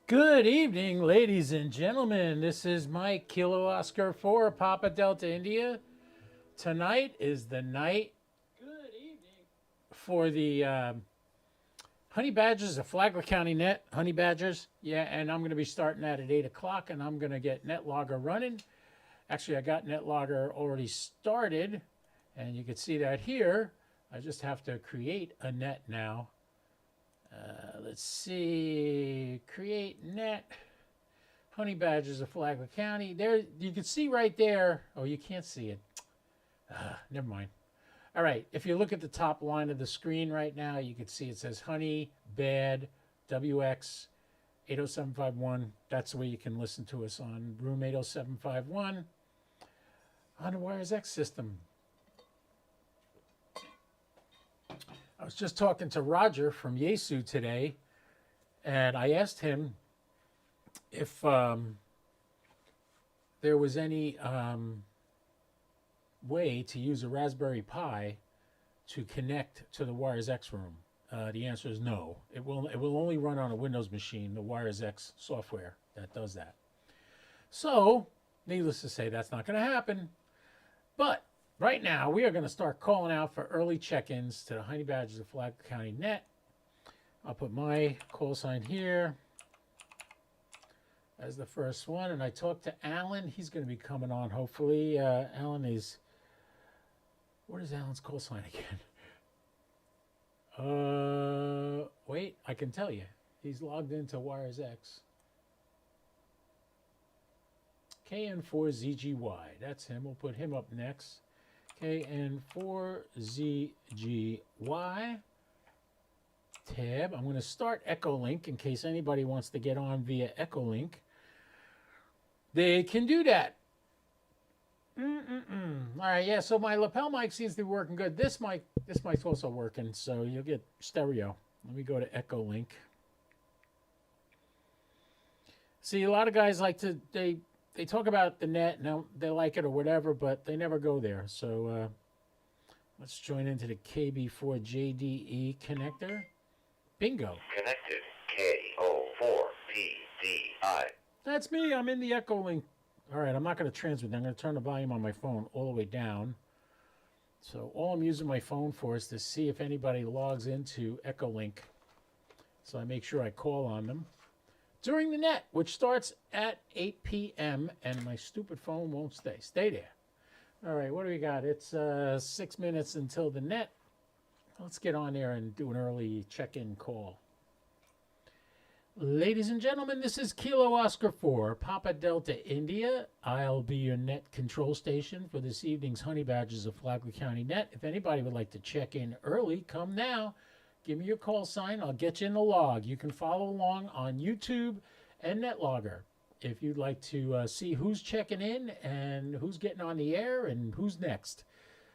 Good evening, ladies and gentlemen. This is Mike, Kilo Oscar 4, Papa Delta India. Tonight is the night for the Honey Badgers of Flagler County Net. Honey Badgers, yeah, and I'm going to be starting that at 8 o'clock, and I'm going to get NetLogger running. Actually, I got NetLogger already started, and you can see that here. I just have to create a net now. Let's see, create net. Honey Badgers of Flagler County. There, you can see right there. Oh, you can't see it. Never mind. All right, if you look at the top line of the screen right now, you can see it says Honey Bad WX 80751. That's the way you can listen to us on room 80751 on the Wires X system. I was just talking to Roger from Yesu today, and I asked him if there was any way to use a Raspberry Pi to connect to the Wires X room. The answer is no. It will only run on a Windows machine, the Wires X software that does that. So, needless to say, that's not going to happen. But right now, we are going to start calling out for early check-ins to the Honey Badgers of Flagler County Net. I'll put my call sign here as the first one. And I talked to Alan. He's going to be coming on, hopefully. Alan is... What is Alan's call sign again? Wait, I can tell you. He's logged into Wires X. KN4ZGY. That's him. We'll put him up next. KN4ZGY. Tab. I'm going to start Echolink in case anybody wants to get on via Echolink. They can do that. All right, yeah, so my lapel mic seems to be working good. This mic's also working, so you'll get stereo. Let me go to Echolink. See, a lot of guys like to, they talk about the net, and they like it or whatever, but they never go there. So let's join into the KB4JDE connector. Bingo. Connected. KO4PDI. That's me. I'm in the Echolink. All right, I'm not going to transmit. I'm going to turn the volume on my phone all the way down. So all I'm using my phone for is to see if anybody logs into Echolink. So I make sure I call on them during the net, which starts at 8 p.m. and my stupid phone won't stay. Stay there. All right, what do we got? It's 6 minutes until the net. Let's get on there and do an early check-in call. Ladies and gentlemen, this is Kilo Oscar 4, Papa Delta India. I'll be your net control station for this evening's Honey Badgers of Flagler County Net. If anybody would like to check in early, come now. Give me your call sign. I'll get you in the log. You can follow along on YouTube and NetLogger. If you'd like to see who's checking in and who's getting on the air and who's next.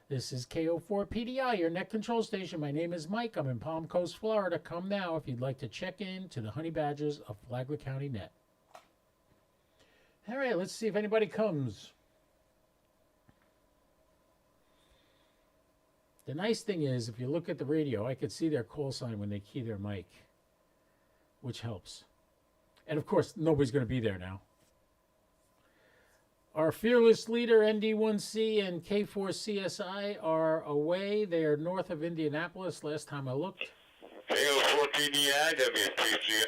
This is KO4PDI, your net control station. My name is Mike. I'm in Palm Coast, Florida. Come now if you'd like to check in to the Honey Badgers of Flagler County Net. All right, let's see if anybody comes. The nice thing is, if you look at the radio, I could see their call sign when they key their mic, which helps. And of course, nobody's going to be there now. Our fearless leader, ND1C and K4CSI, are away. They are north of Indianapolis, last time I looked. KO4PDI, W3CF.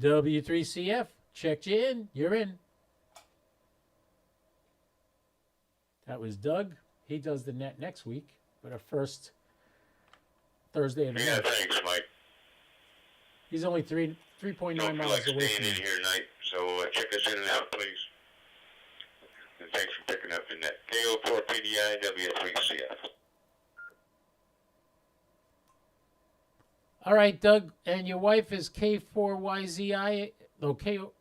W3CF, checked you in. You're in. That was Doug. He does the net next week, but our first Thursday of the month. Yeah, thanks, Mike. He's only 3.9 Don't feel miles like away staying from in me. here tonight, so check us in and out, please. And thanks for picking up the net. KO4PDI, W3CF. All right, Doug, and your wife is K4YZI. Oh,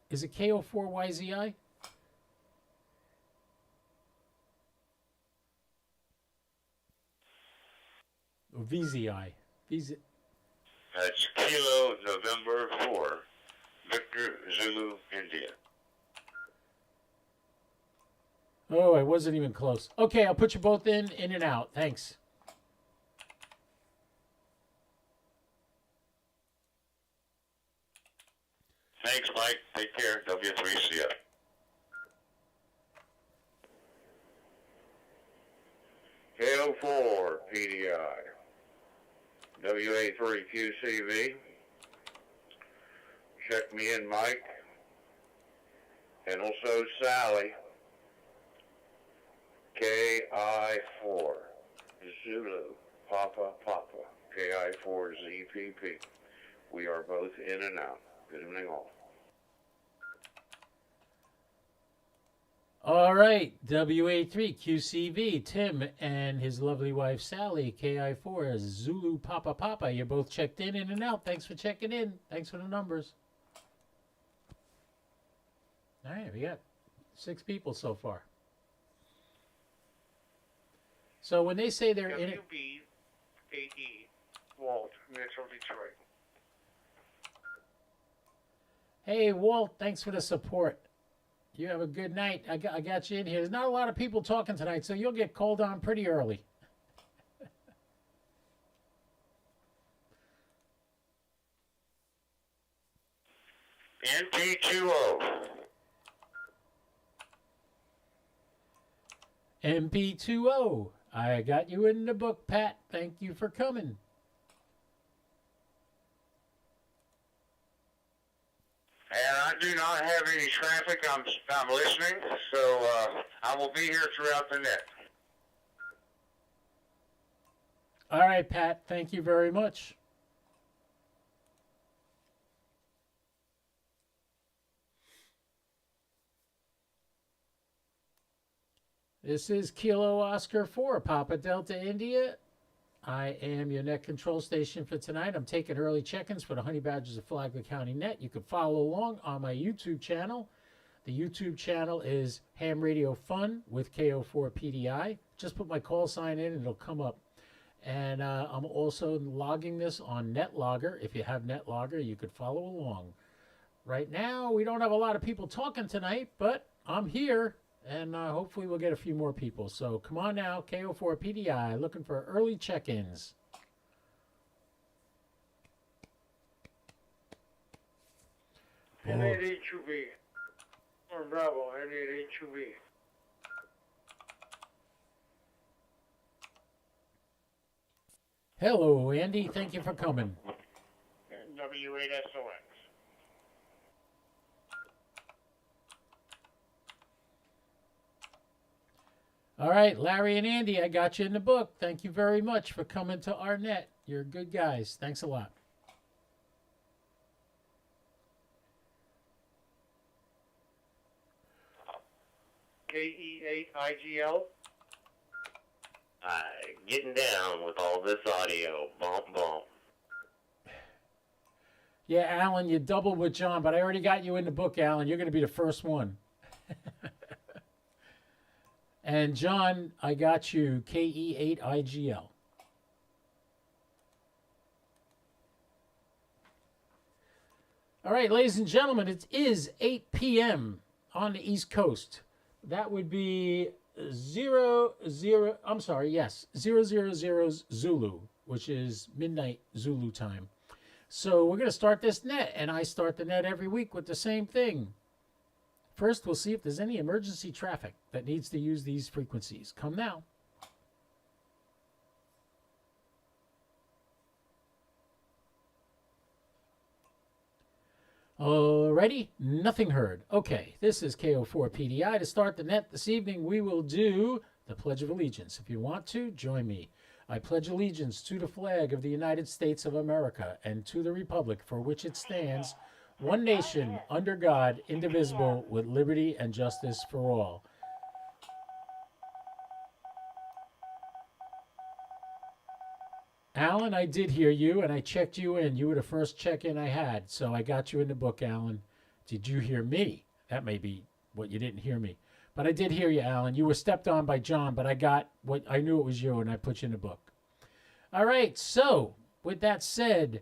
is it KO4YZI? Or VZI? That's Kilo November 4, Victor Zulu, India. Oh, I wasn't even close. Okay, I'll put you both in and out. Thanks. Thanks, Mike. Take care. W3CF. KO4PDI. WA3QCV. Check me in, Mike. And also Sally. KI4 Zulu Papa Papa. KI4 ZPP. We are both in and out. Good evening all. All right, WA3QCV, Tim and his lovely wife Sally, KI4 Zulu Papa Papa. You're both checked in and out. Thanks for checking in. Thanks for the numbers. All right, we got 6 people so far. So when they say they're in it, WB8E, Walt, Metro Detroit. hey Walt, thanks for the support. You have a good night. I got you in here. There's not a lot of people talking tonight, so you'll get called on pretty early. NP20. MP20. I got you in the book, Pat. Thank you for coming. And I do not have any traffic. I'm listening, so I will be here throughout the net. All right, Pat. Thank you very much. This is Kilo Oscar 4, Papa Delta India. I am your net control station for tonight. I'm taking early check-ins for the Honey Badgers of Flagler County Net. You can follow along on my YouTube channel. The YouTube channel is Ham Radio Fun with KO4PDI. Just put my call sign in and it'll come up. And I'm also logging this on NetLogger. If you have NetLogger, you could follow along. Right now, we don't have a lot of people talking tonight, but I'm here. And hopefully we'll get a few more people. So come on now, KO4PDI, looking for early check-ins. N8HUB. Or Bravo, N8HUB. Hello, Andy. Thank you for coming. W8SOX. All right, Larry and Andy, I got you in the book. Thank you very much for coming to our net. You're good guys. Thanks a lot. KE8IGL. Getting down with all this audio. Bump, bump. Yeah, Alan, you doubled with John, but I already got you in the book, Alan. You're going to be the first one. And John, I got you KE8IGL. All right, ladies and gentlemen, it is 8 p.m. on the East Coast. That would be 00, I'm sorry, yes, 000 Zulu, which is midnight Zulu time. So we're going to start this net, and I start the net every week with the same thing. First, we'll see if there's any emergency traffic that needs to use these frequencies. Come now. Alrighty, nothing heard. Okay, this is KO4PDI. To start the net this evening, we will do the Pledge of Allegiance. If you want to, join me. I pledge allegiance to the flag of the United States of America and to the republic for which it stands, one nation, under God, indivisible, with liberty and justice for all. Alan, I did hear you, and I checked you in. You were the first check-in I had, so I got you in the book, Alan. Did you hear me? That may be what you didn't hear me. But I did hear you, Alan. You were stepped on by John, but I knew it was you, and I put you in the book. All right, so with that said,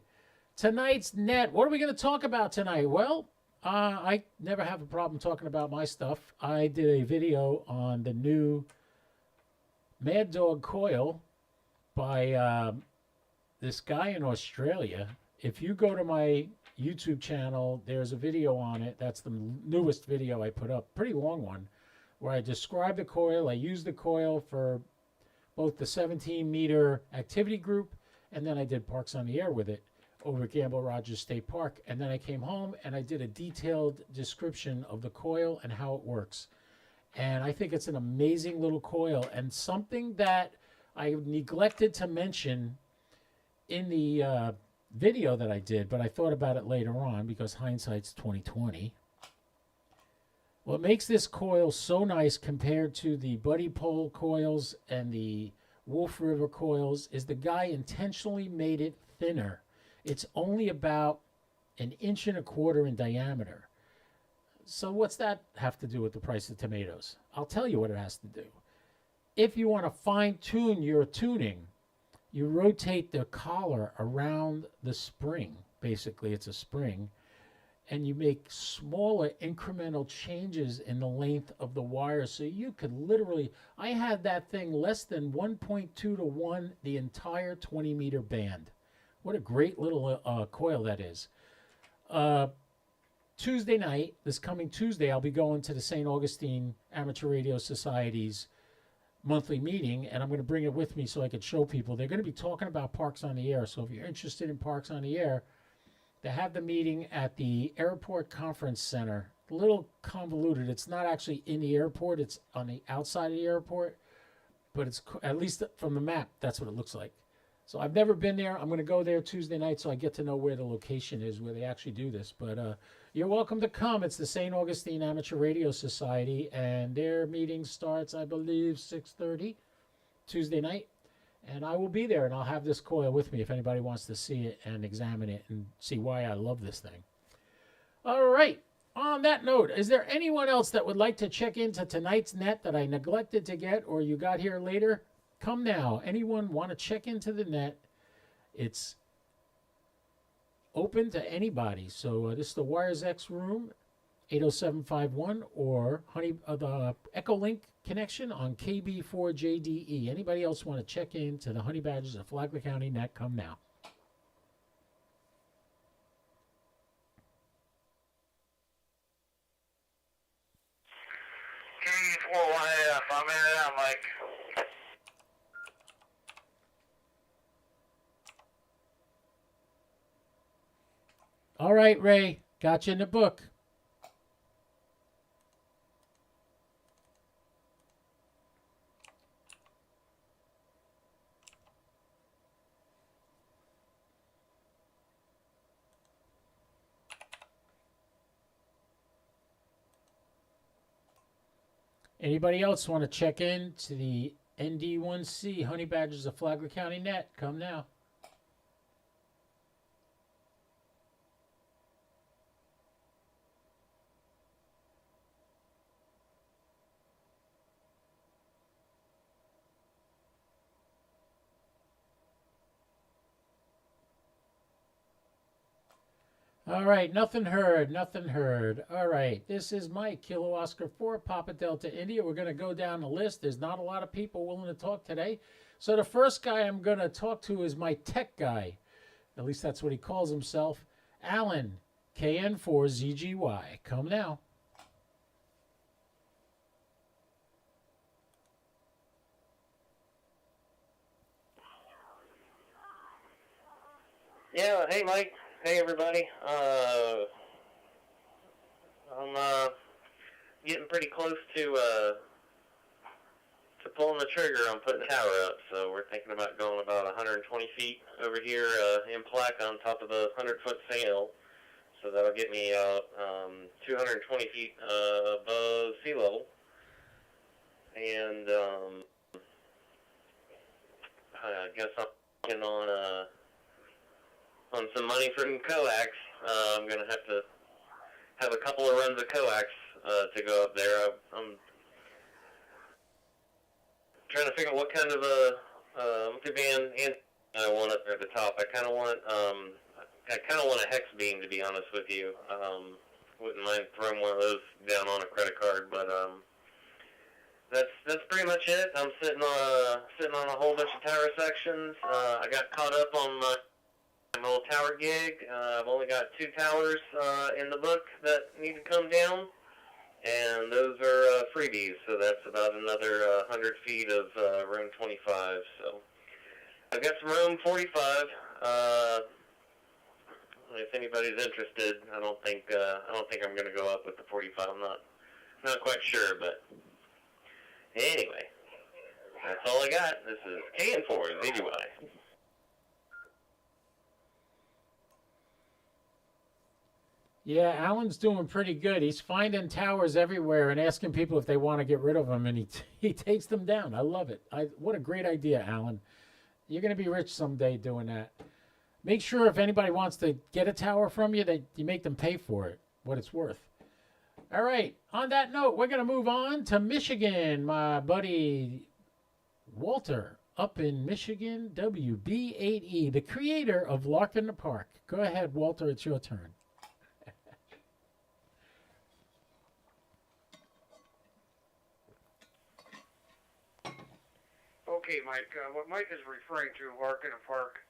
tonight's net, what are we going to talk about tonight? Well, I never have a problem talking about my stuff. I did a video on the new Mad Dog Coil by this guy in Australia. if you go to my YouTube channel, there's a video on it. That's the newest video I put up, pretty long one, where I describe the coil. I use the coil for both the 17-meter activity group, and then I did Parks on the Air with it over at Gamble Rogers State Park. And then I came home and I did a detailed description of the coil and how it works. And I think it's an amazing little coil, and something that I neglected to mention in the video that I did, but I thought about it later on because hindsight's 2020. What makes this coil so nice compared to the Buddy Pole coils and the Wolf River coils is the guy intentionally made it thinner. It's only about 1.25 inches in diameter. So what's that have to do with the price of tomatoes? I'll tell you what it has to do. If you want to fine tune your tuning, you rotate the collar around the spring. Basically, it's a spring. And you make smaller incremental changes in the length of the wire. So you could literally, I had that thing less than 1.2 to 1 the entire 20-meter band. What a great little coil that is. Tuesday night, this coming Tuesday, I'll be going to the St. Augustine Amateur Radio Society's monthly meeting, and I'm going to bring it with me so I could show people. They're going to be talking about Parks on the Air. So if you're interested in Parks on the Air, they have the meeting at the Airport Conference Center. A little convoluted. It's not actually in the airport. It's on the outside of the airport. But it's, at least from the map, that's what it looks like. So I've never been there. I'm going to go there Tuesday night so I get to know where the location is, where they actually do this. But you're welcome to come. It's the St. Augustine Amateur Radio Society, and their meeting starts, I believe, 6:30 Tuesday night. And I will be there, and I'll have this coil with me if anybody wants to see it and examine it and see why I love this thing. All right. On that note, is there anyone else that would like to check into tonight's net that I neglected to get or you got here later? Come now. Anyone want to check into the net? It's open to anybody. So this is the Wires X room, 80751, or the Echolink connection on KB4JDE. Anybody else want to check into the Honey Badgers of Flagler County net? Come now. KO4PDI, I'm in and out, Mike. All right, Ray. Got you in the book. Anybody else want to check in to the ND1C Honey Badgers of Flagler County net? Come now. All right, nothing heard, nothing heard. All right, this is Mike, Kilo Oscar 4, Papa Delta India. We're going to go down the list. There's not a lot of people willing to talk today. So the first guy I'm going to talk to is my tech guy. At least that's what he calls himself. Alan, KN4ZGY. Come now. Yeah, hey Mike. Hey everybody. I'm getting pretty close to pulling the trigger on putting the tower up. So we're thinking about going about 120 feet over here in Plaque on top of the 100-foot sail. So that'll get me out 220 feet above sea level. And I guess I'm working on some money from coax. I'm going to have a couple of runs of coax to go up there. I'm trying to figure out what kind of a multi-band I want up there at the top. I kind of want a hex beam, to be honest with you. Wouldn't mind throwing one of those down on a credit card, but that's pretty much it. I'm sitting on a whole bunch of tower sections. I got caught up on my my old tower gig. I've only got 2 towers in the book that need to come down, and those are freebies, so that's about another 100 feet of room 25. So I've got some room 45. If anybody's interested, I don't think I'm going to go up with the 45. I'm not quite sure, but anyway, that's all I got. This is KO4PDI. Yeah, Alan's doing pretty good. He's finding towers everywhere and asking people if they want to get rid of them, and he takes them down. I love it. What a great idea, Alan. You're going to be rich someday doing that. Make sure if anybody wants to get a tower from you, that you make them pay for it, what it's worth. All right. On that note, we're going to move on to Michigan. My buddy Walter up in Michigan, WB8E, the creator of Lark in the Park. Go ahead, Walter. It's your turn. Okay, Mike, what Mike is referring to, Lark in a Park,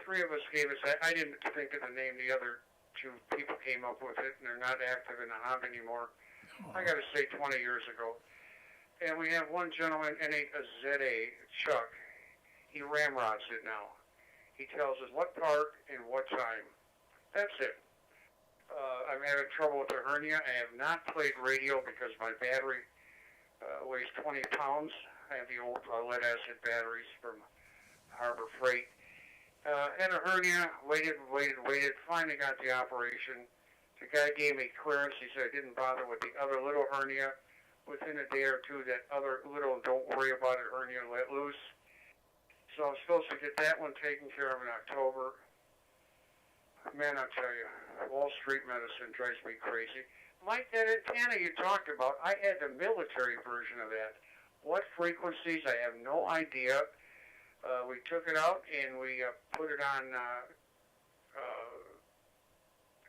3 of us gave us, I didn't think of the name, the other 2 people came up with it, and they're not active in the hobby anymore. I got to say 20 years ago. And we have one gentleman, N8ZA, Chuck. He ramrods it now. He tells us what part and what time. That's it. I'm having trouble with the hernia. I have not played radio because my battery weighs 20 pounds. I have the old lead acid batteries from Harbor Freight. Had a hernia, waited, finally got the operation. The guy gave me clearance. He said I didn't bother with the other little hernia. Within a day or 2, that other little don't worry about it hernia let loose. So I'm supposed to get that one taken care of in October. Man, I'll tell you, Wall Street medicine drives me crazy. Mike, that antenna you talked about, I had the military version of that. What frequencies, I have no idea. We took it out and we put it on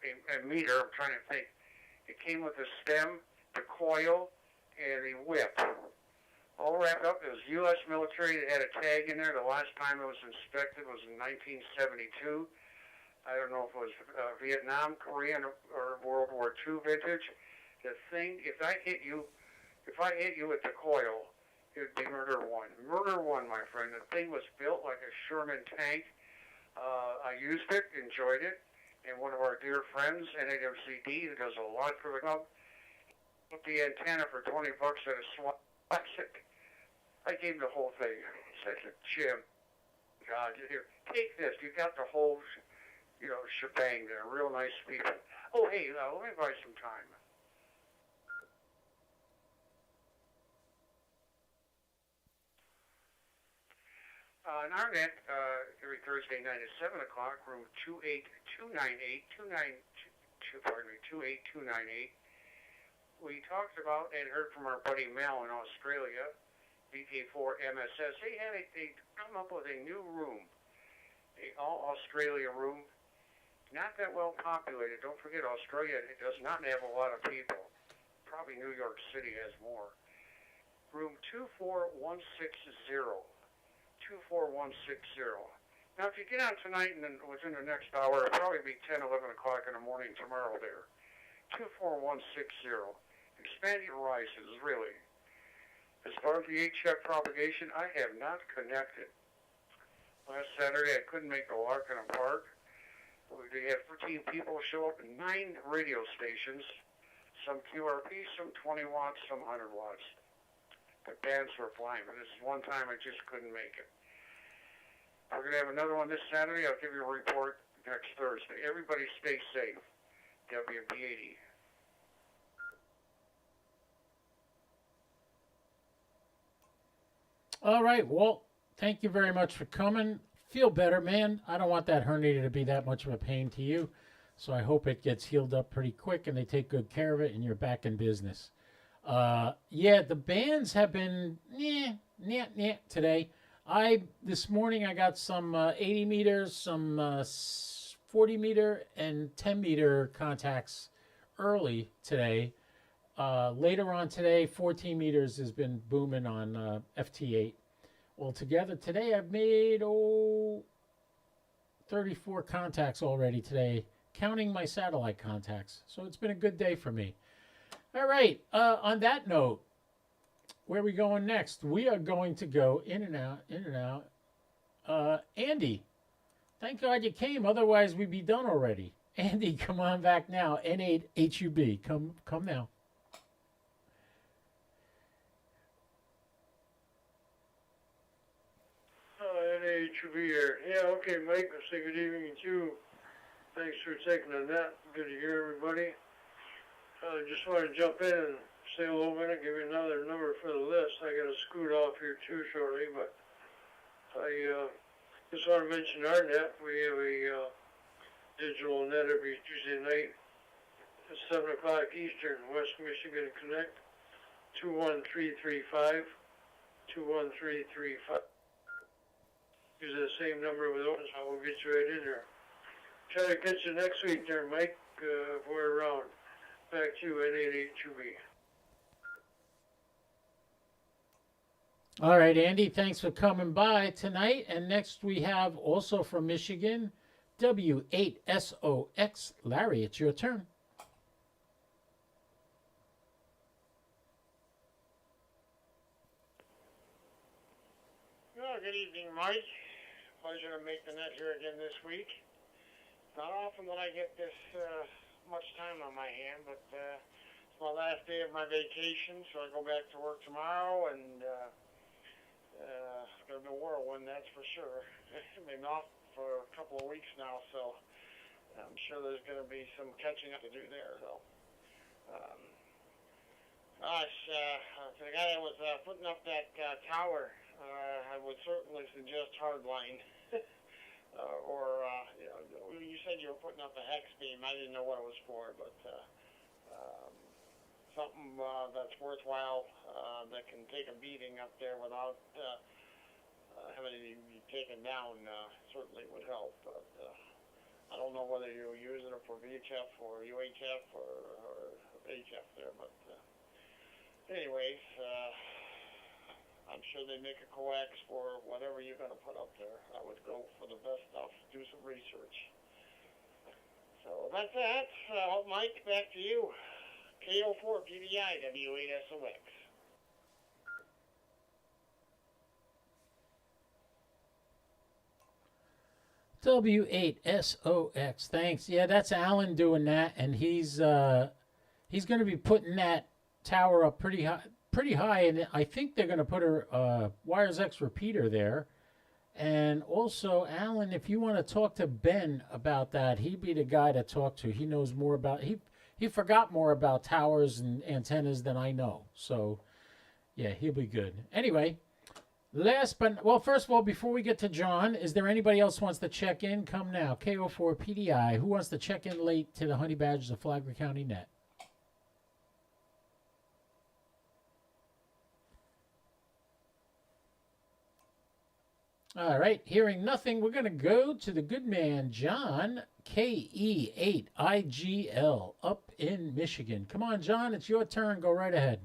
a meter. I'm trying to think. It came with the stem, the coil, and the whip. All wrapped up. It was U.S. military. It had a tag in there. The last time it was inspected was in 1972. I don't know if it was Vietnam, Korean, or World War II vintage. The thing, if I hit you with the coil, it would be Murder One. Murder One, my friend. The thing was built like a Sherman tank. I used it, enjoyed it, and one of our dear friends, NAWCD, who does a lot for the club, put the antenna for $20 at a swap. I gave him the whole thing. I said, Jim, God, here, take this. You got the whole, shebang there. Real nice people. Oh, hey, let me buy some time. On our net, every Thursday night at 7 o'clock, room 28298, we talked about and heard from our buddy Mel in Australia, VK4MSS. They come up with a new room, a all-Australia room, not that well populated. Don't forget, Australia, it does not have a lot of people. Probably New York City has more. Room 24160. 24160. Now, if you get on tonight and then within the next hour, it'll probably be 10, 11 o'clock in the morning tomorrow there. 24160. Expand your horizons, really. As far as the H-check propagation, I have not connected. Last Saturday, I couldn't make the Lark in a Park. We had 13 people show up in 9 radio stations, some QRP, some 20 watts, some 100 watts. The bands were flying, but this is one time I just couldn't make it. We're going to have another one this Saturday. I'll give you a report next Thursday. Everybody stay safe. WB80. All right, Walt, thank you very much for coming. Feel better, man. I don't want that hernia to be that much of a pain to you. So I hope it gets healed up pretty quick and they take good care of it and you're back in business. Yeah, the bands have been today. This morning I got some 80 meters, some 40 meter and 10 meter contacts early today. Later on today, 14 meters has been booming on FT8. Well, together today I've made 34 contacts already today, counting my satellite contacts. So it's been a good day for me. All right. On that note, where are we going next? We are going to go in and out, in and out. Andy, thank God you came. Otherwise, we'd be done already. Andy, come on back now. N8HUB. Come now. NAHB here. Yeah, okay, Mike. I say good evening to you. Thanks for taking on that. Good to hear everybody. Just want to jump in and say a little bit and give you another number for the list. I got to scoot off here too shortly, but I just want to mention our net. We have a digital net every Tuesday night at 7 o'clock Eastern, West Michigan Connect, 21335, 21335. Use the same number with open, so we'll get you right in there. Try to catch you next week there, Mike, if we're around. Back to you at 882B. All right, Andy, thanks for coming by tonight. And next we have also from Michigan, W8SOX. Larry, it's your turn. Well, good evening, Mike. Pleasure to make the net here again this week. Not often that I get this much time on my hand, but it's my last day of my vacation, so I go back to work tomorrow, and it's going to be a whirlwind, that's for sure. I've been off for a couple of weeks now, so I'm sure there's going to be some catching up to do there, though. For the guy that was putting up that tower, I would certainly suggest hardline. You said you were putting up a hex beam. I didn't know what it was for, but something that's worthwhile that can take a beating up there without having to be taken down certainly would help. But I don't know whether you're using it for VHF or UHF or HF there, but anyways, I'm sure they make a coax for whatever you're going to put up there. I would go for the best stuff. Do some research. So that's that. Mike, back to you. KO4PDI, W8SOX. W8SOX. Thanks. Yeah, that's Alan doing that, and he's going to be putting that tower up pretty high, and I think they're going to put a Wires X repeater there. And also, Alan, if you want to talk to Ben about that, he'd be the guy to talk to. He knows more about he forgot more about towers and antennas than I know. So, yeah, he'll be good. Anyway, first of all, before we get to John, is there anybody else who wants to check in? Come now, KO4PDI. Who wants to check in late to the Honey Badgers of Flagler County Net? All right, hearing nothing, we're going to go to the good man, John, KE8IGL, up in Michigan. Come on, John, it's your turn. Go right ahead.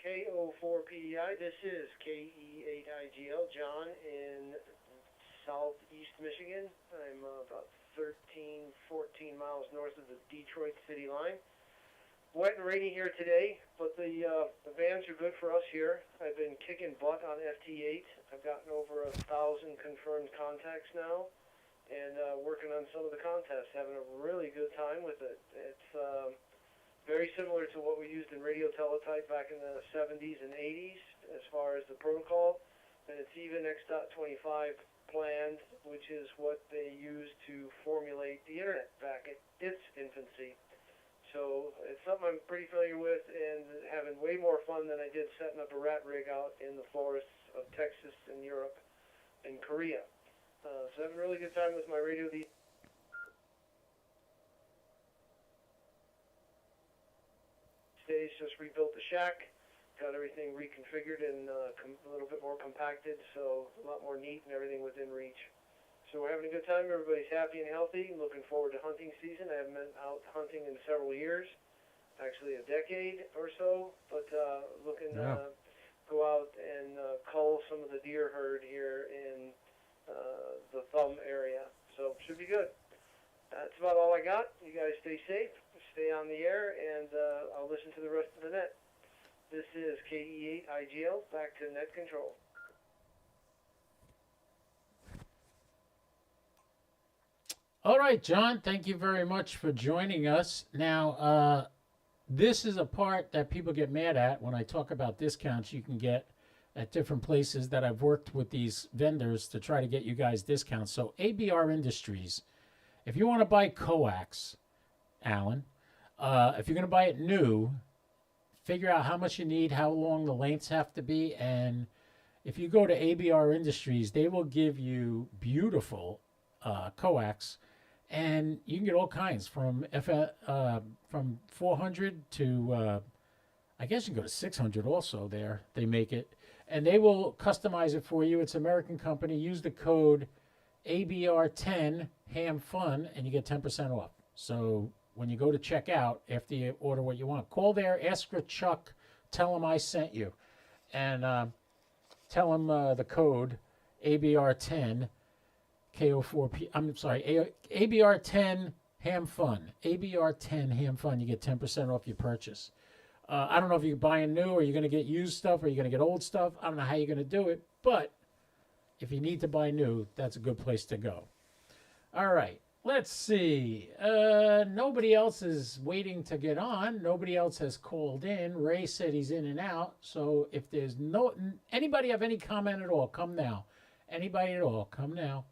KO4PDI, this is KE8IGL, John, in southeast Michigan. I'm about 13, 14 miles north of the Detroit city line. Wet and rainy here today, but the vans are good for us here. I've been kicking butt on FT8. I've gotten over 1,000 confirmed contacts now, and working on some of the contests, having a really good time with it. It's very similar to what we used in radio teletype back in the 70s and 80s as far as the protocol, and it's even X.25 planned, which is what they used to formulate the internet back at its infancy. So it's something I'm pretty familiar with and having way more fun than I did setting up a rat rig out in the forests of Texas and Europe and Korea. So having a really good time with my radio these days. Just rebuilt the shack, got everything reconfigured and a little bit more compacted, so a lot more neat and everything within reach. So we're having a good time. Everybody's happy and healthy. Looking forward to hunting season. I haven't been out hunting in several years, actually a decade or so. But looking cull some of the deer herd here in the Thumb area. So should be good. That's about all I got. You guys stay safe, stay on the air, and I'll listen to the rest of the net. This is KE8IGL, back to net control. All right, John, thank you very much for joining us. Now, this is a part that people get mad at when I talk about discounts you can get at different places that I've worked with these vendors to try to get you guys discounts. So ABR Industries, if you want to buy coax, Alan, if you're going to buy it new, figure out how much you need, how long the lengths have to be, and if you go to ABR Industries, they will give you beautiful coax, and you can get all kinds from 400 to I guess you can go to 600 also. There they make it, and they will customize it for you. It's an American company. Use the code ABR10 Ham Fun, and you get 10% off. So when you go to check out, after you order what you want, call there, ask for Chuck, tell him I sent you, and tell him the code ABR10 KO4P. I'm sorry, ABR10 Ham Fun. ABR10 Ham Fun. You get 10% off your purchase. I don't know if you're buying new or you're going to get used stuff or you're going to get old stuff. I don't know how you're going to do it, but if you need to buy new, that's a good place to go. All right, let's see. Nobody else is waiting to get on. Nobody else has called in. Ray said he's in and out. So if there's anybody have any comment at all, come now. Anybody at all, come now.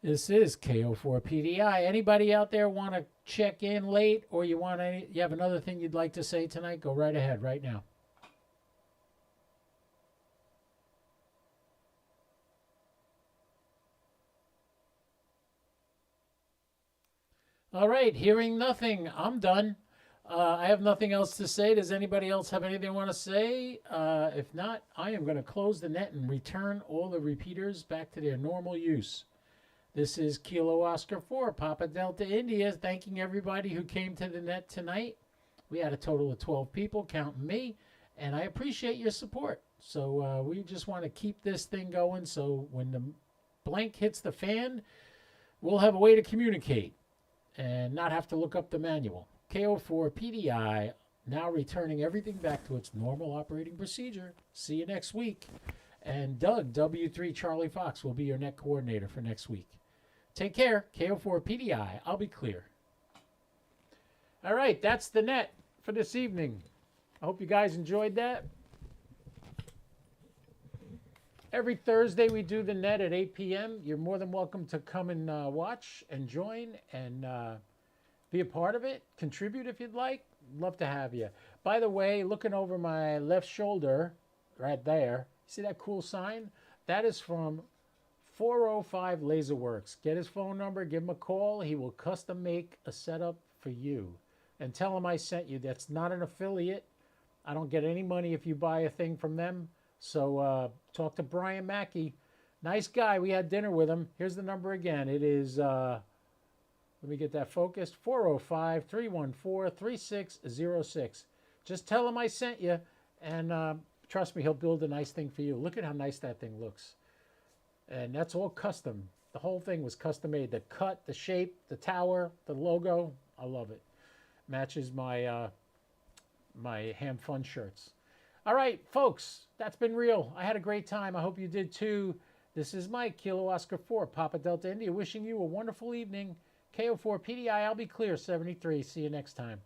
This is KO4PDI. Anybody out there want to check in late, or you have another thing you'd like to say tonight? Go right ahead right now. All right, hearing nothing, I'm done. I have nothing else to say. Does anybody else have anything they want to say? If not, I am going to close the net and return all the repeaters back to their normal use. This is Kilo Oscar 4, Papa Delta India, thanking everybody who came to the net tonight. We had a total of 12 people, counting me, and I appreciate your support. So we just want to keep this thing going, so when the blank hits the fan, we'll have a way to communicate and not have to look up the manual. KO4PDI, now returning everything back to its normal operating procedure. See you next week. And Doug, W3 Charlie Fox, will be your net coordinator for next week. Take care. KO4PDI. I'll be clear. All right, that's the net for this evening. I hope you guys enjoyed that. Every Thursday we do the net at 8 p.m. You're more than welcome to come and watch and join and be a part of it. Contribute if you'd like. Love to have you. By the way, looking over my left shoulder right there, see that cool sign? That is from 405 Laserworks. Get his phone number, give him a call. He will custom make a setup for you. And tell him I sent you. That's not an affiliate. I don't get any money if you buy a thing from them. So talk to Brian Mackey. Nice guy. We had dinner with him. Here's the number again. It is, let me get that focused, 405-314-3606. Just tell him I sent you, and trust me, he'll build a nice thing for you. Look at how nice that thing looks. And that's all custom. The whole thing was custom made. The cut, the shape, the tower, the logo. I love it. Matches my my Ham Fun shirts. All right, folks, that's been real. I had a great time. I hope you did too. This is Mike, Kilo Oscar 4, Papa Delta India, wishing you a wonderful evening. KO4PDI, I'll be clear, 73. See you next time.